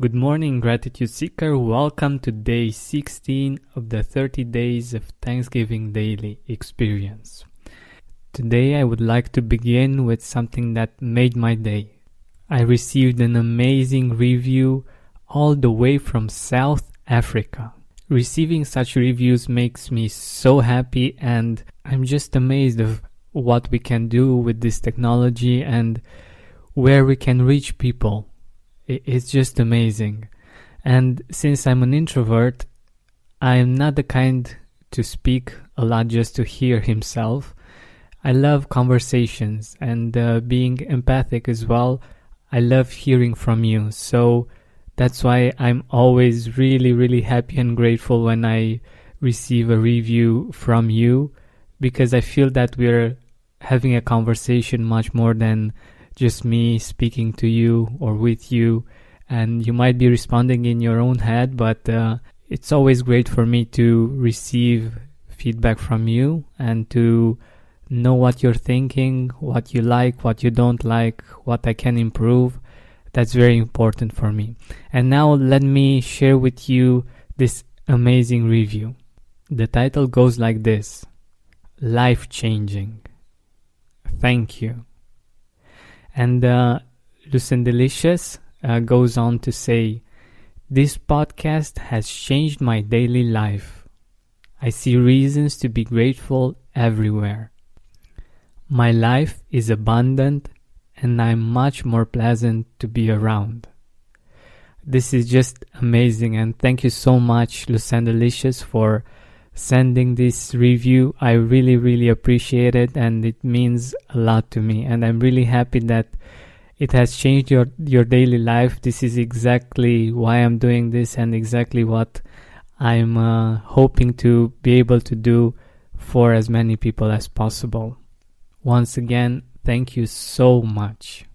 Good morning, Gratitude Seeker. Welcome to day 16 of the 30 Days of Thanksgiving Daily Experience. Today I would like to begin with something that made my day. I received an amazing review all the way from South Africa. Receiving such reviews makes me so happy, and I'm just amazed of what we can do with this technology and where we can reach people. It's just amazing. And since I'm an introvert, I'm not the kind to speak a lot just to hear himself. I love conversations and being empathic as well. I love hearing from you. So that's why I'm always really happy and grateful when I receive a review from you, because I feel that we're having a conversation much more than just me speaking to you or with you, and you might be responding in your own head, but it's always great for me to receive feedback from you and to know what you're thinking, what you like, what you don't like, what I can improve. That's very important for me. And now let me share with you this amazing review. The title goes like this: Life-changing. Thank you. And Lucendelicious goes on to say, this podcast has changed my daily life. I see reasons to be grateful everywhere. My life is abundant and I'm much more pleasant to be around. This is just amazing, and thank you so much, Lucendelicious, for sending this review. I really appreciate it, and it means a lot to me, and I'm really happy that it has changed your daily life. This is exactly why I'm doing this and exactly what I'm hoping to be able to do for as many people as possible. Once again, thank you so much.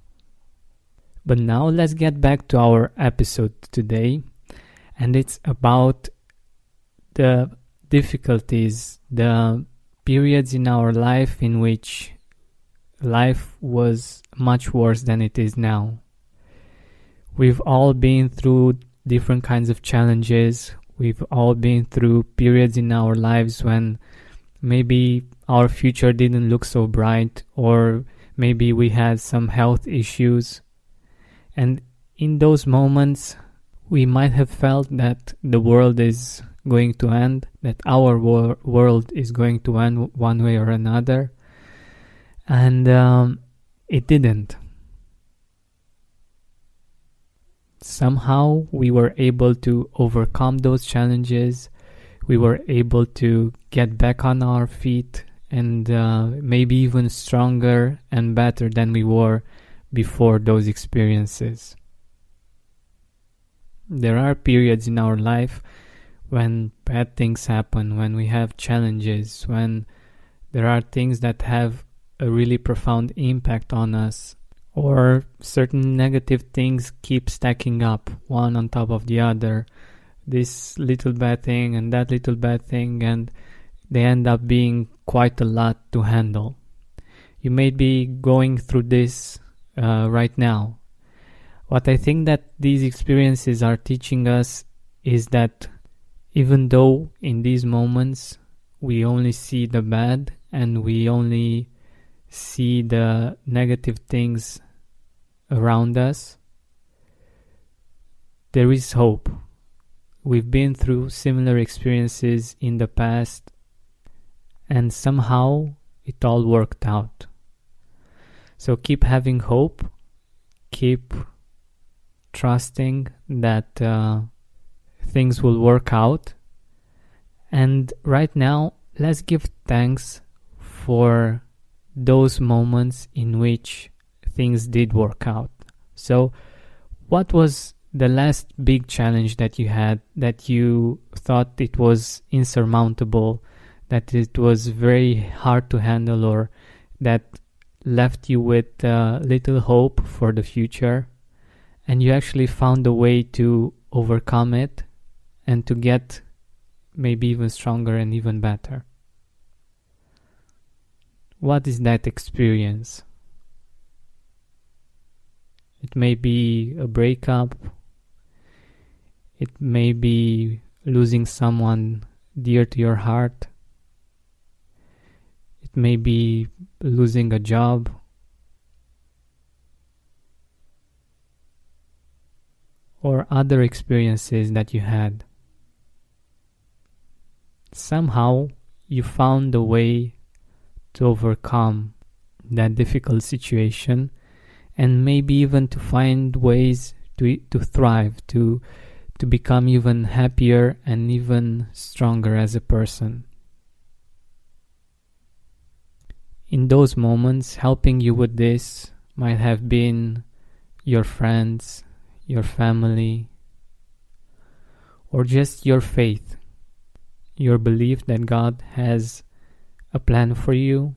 But now let's get back to our episode today, and it's about the difficulties, the periods in our life in which life was much worse than it is now. We've all been through different kinds of challenges. We've all been through periods in our lives when maybe our future didn't look so bright, or maybe we had some health issues. And in those moments, we might have felt that the world is going to end, that our world is going to end one way or another, and it didn't. Somehow we were able to overcome those challenges. We were able to get back on our feet, and maybe even stronger and better than we were before those experiences. There are periods in our life when bad things happen, when we have challenges, when there are things that have a really profound impact on us, or certain negative things keep stacking up one on top of the other, this little bad thing and that little bad thing, and they end up being quite a lot to handle. You may be going through this right now. What I think that these experiences are teaching us is that even though in these moments we only see the bad and we only see the negative things around us, there is hope. We've been through similar experiences in the past, and somehow it all worked out. So keep having hope, keep trusting that things will work out. And right now, let's give thanks for those moments in which things did work out. So what was the last big challenge that you had, that you thought it was insurmountable, that it was very hard to handle, or that left you with little hope for the future, and you actually found a way to overcome it and to get maybe even stronger and even better? What is that experience? It may be a breakup, It may be losing someone dear to your heart. It may be losing a job. Or other experiences that you had. Somehow you found a way to overcome that difficult situation, and maybe even to find ways to thrive, to become even happier and even stronger as a person. In those moments, helping you with this might have been your friends, your family, or just your faith, your belief that God has a plan for you,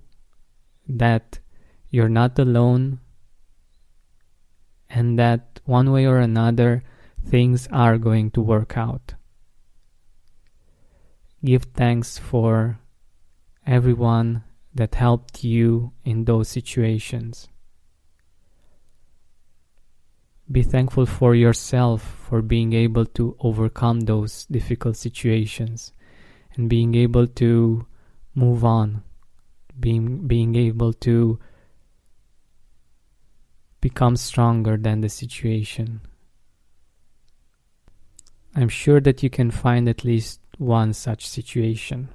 that you're not alone, and that one way or another things are going to work out. Give thanks for everyone that helped you in those situations. Be thankful for yourself for being able to overcome those difficult situations and being able to move on, being able to become stronger than the situation. I'm sure that you can find at least one such situation.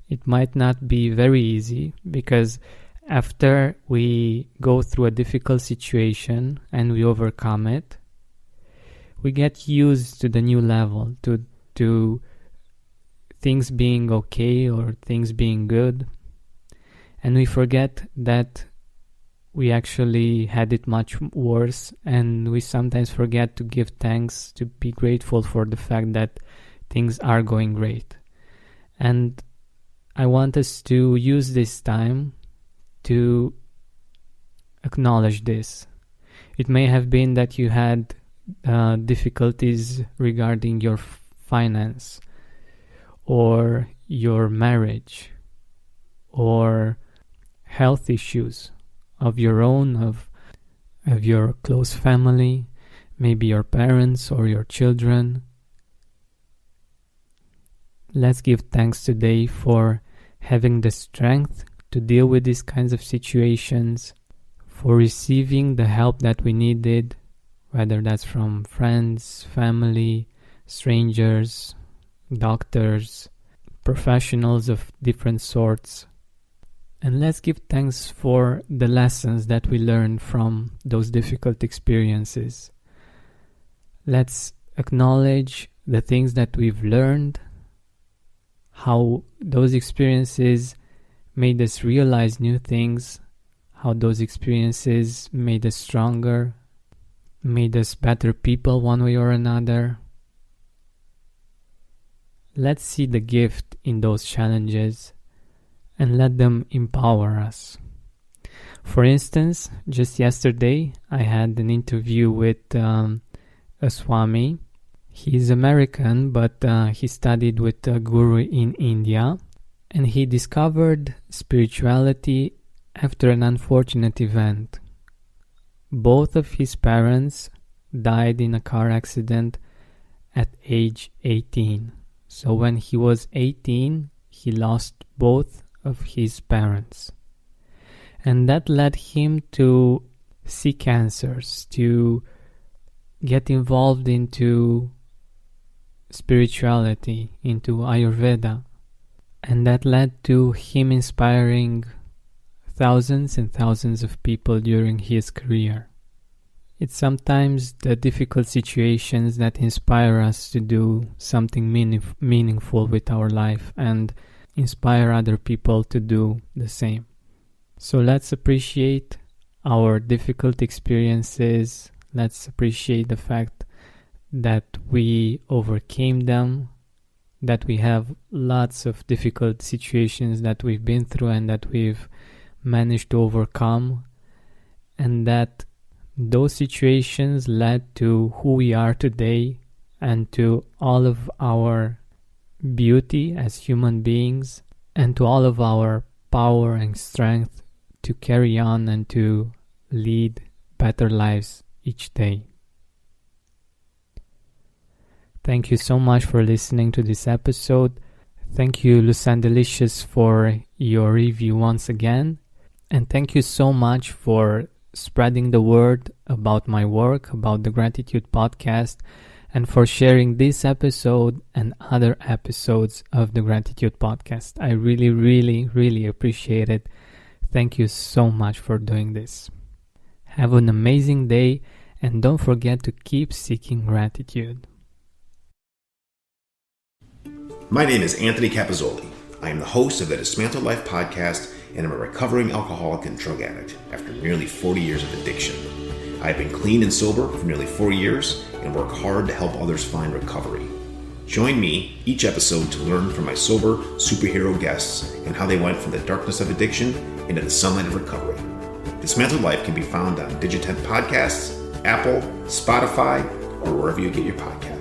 It might not be very easy, because after we go through a difficult situation and we overcome it, we get used to the new level, to things being okay or things being good, and we forget that we actually had it much worse, and we sometimes forget to give thanks, to be grateful for the fact that things are going great. And I want us to use this time to acknowledge this. It may have been that you had difficulties regarding your finance, or your marriage, or health issues of your own, of your close family, maybe your parents or your children. Let's give thanks today for having the strength to deal with these kinds of situations, for receiving the help that we needed, whether that's from friends, family, strangers, doctors, professionals of different sorts. And let's give thanks for the lessons that we learned from those difficult experiences. Let's acknowledge the things that we've learned, how those experiences made us realize new things, how those experiences made us stronger, made us better people one way or another. Let's see the gift in those challenges and let them empower us. For instance, just yesterday I had an interview with a Swami. He's American, but he studied with a guru in India, and he discovered spirituality after an unfortunate event. Both of his parents died in a car accident at age 18. So when he was 18, he lost both of his parents. And that led him to seek answers, to get involved into spirituality, into Ayurveda. And that led to him inspiring thousands and thousands of people during his career. It's sometimes the difficult situations that inspire us to do something meaningful with our life and inspire other people to do the same. So let's appreciate our difficult experiences. Let's appreciate the fact that we overcame them, that we have lots of difficult situations that we've been through and that we've managed to overcome, and that those situations led to who we are today and to all of our beauty as human beings and to all of our power and strength to carry on and to lead better lives each day. Thank you so much for listening to this episode. Thank you, Lusandelicious, for your review once again. And thank you so much for spreading the word about my work, about the Gratitude Podcast, and for sharing this episode and other episodes of the Gratitude Podcast. I really, really, really appreciate it. Thank you so much for doing this. Have an amazing day, and don't forget to keep seeking gratitude. My name is Anthony Capizzoli. I am the host of the Dismantle Life podcast, and I'm a recovering alcoholic and drug addict after nearly 40 years of addiction. I have been clean and sober for nearly 4 years and work hard to help others find recovery. Join me each episode to learn from my sober superhero guests and how they went from the darkness of addiction into the sunlight of recovery. Dismantle Life can be found on Digitent Podcasts, Apple, Spotify, or wherever you get your podcasts.